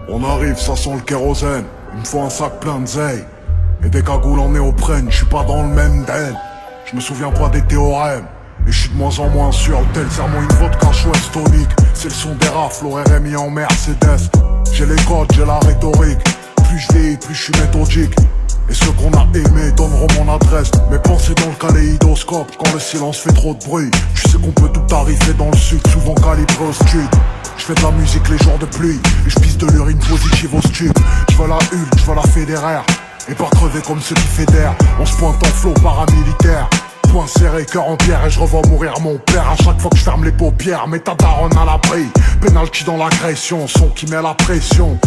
On arrive, ça sent le kérosène. Il me faut un sac plein de zeille et des cagoules en néoprène. Je suis pas dans le même den. Je me souviens pas des théorèmes. Et je suis de moins en moins sûr. Le tel serment une vodka chouette tonique. C'est le son des rafles au RMI en Mercedes. J'ai les codes, j'ai la rhétorique. Plus je vieillis, plus je suis méthodique. Et ceux qu'on a aimés donneront mon adresse. Mes pensées dans le kaléidoscope quand le silence fait trop de bruit. Tu sais qu'on peut tout arriver dans le sud, souvent calibré au stud. Je fais de la musique les jours de pluie et je pisse de l'urine positive au stud. Je veux la Hulk, je veux la fédéraire et pas crever comme ceux qui fédèrent. On se pointe en flot paramilitaire. Point serré, cœur en pierre et je revois mourir mon père. À chaque fois que je ferme les paupières, mets ta daronne à l'abri. Penalty dans l'agression, son qui met la pression.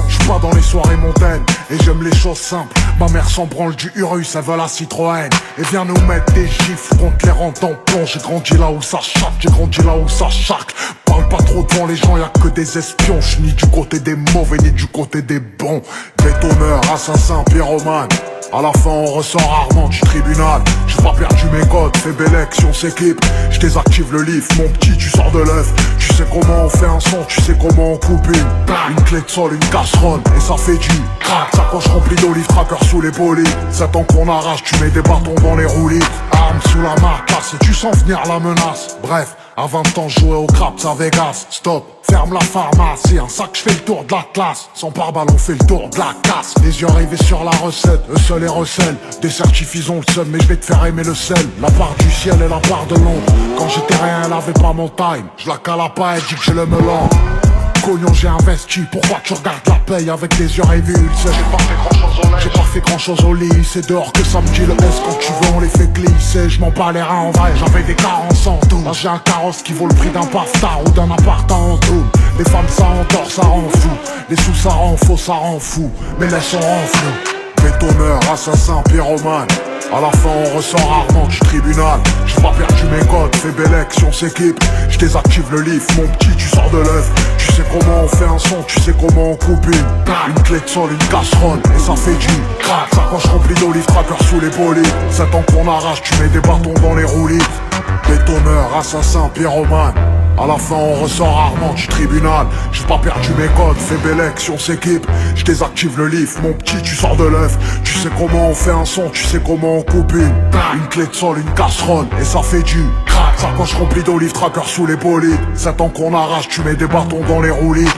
Je suis pas dans les soirées mondaines et j'aime les choses simples. Ma mère s'en branle du Urus, elle veut la Citroën. Et vient nous mettre des gifles contre les rangs en plomb. J'ai grandi là où ça chatte, j'ai grandi là où ça charque. Parle pas trop devant les gens, y'a que des espions. J'suis ni du côté des mauvais ni du côté des bons. Bétonneur, assassin, pyromane. À la fin on ressort rarement du tribunal. J'ai pas perdu mes codes, fais Bélec si on s'équipe. Je désactive le livre, mon petit tu sors de l'œuf. Tu sais comment on fait un son, tu sais comment on coupe une clé de sol, une casserole et ça fait du crack. Sacoche remplie d'olives, tracker sous les bolides. 7 ans qu'on arrache, tu mets des bâtons dans les roulis. Arme sous la marcasse et tu sens venir la menace. Bref, à 20 ans je jouais au craps à Vegas. Stop, ferme la pharmacie, un sac je fais le tour de la classe. Sans pare-balles on fait le tour de la casse. Les yeux rivés sur la recette, eux seuls et recèlent. Des certifs ont le seul mais je vais te faire aimer le sel. La part du ciel et la part de l'ombre. Quand j'étais rien elle avait pas mon time. Je la cala pas, elle dit que j'ai le melon. Cognon j'ai investi, pourquoi tu regardes la paye avec des yeux révulsés? J'ai pas fait grand chose au lit, c'est dehors que ça me dit le S. Quand tu veux on les fait glisser, je m'en bats les reins en vrai. J'avais des carences en tout. Là j'ai un carrosse qui vaut le prix d'un paftard ou d'un appart en tout. Les femmes ça endort, ça rend fou. Les sous ça rend faux, ça rend fou. Mais laisse on rend flou. Bétonneur, assassin, pyromane. À la fin on ressort rarement du tribunal. J'ai pas perdu mes codes, fais Bélec si on s'équipe. Je désactive le livre, mon petit tu sors de l'œuf. Tu sais comment on fait un son, tu sais comment on coupe une clé de sol, une casserole et ça fait du crack. Sacoche remplie d'olives, tracker sous les bolides. 7 ans qu'on arrache, tu mets des bâtons dans les roulis. Bétonneur, assassin, pyromane. À la fin on ressort rarement du tribunal. J'ai pas perdu mes codes, fais Bélec si on s'équipe. Je désactive le livre, mon petit tu sors de l'œuf. Tu sais comment on fait un son, tu sais comment on coupe une clé de sol, une casserole et ça fait du crack. Sacoche remplie d'olives, tracker sous les bolides. 7 ans qu'on arrache, tu mets des bâtons dans les roulis.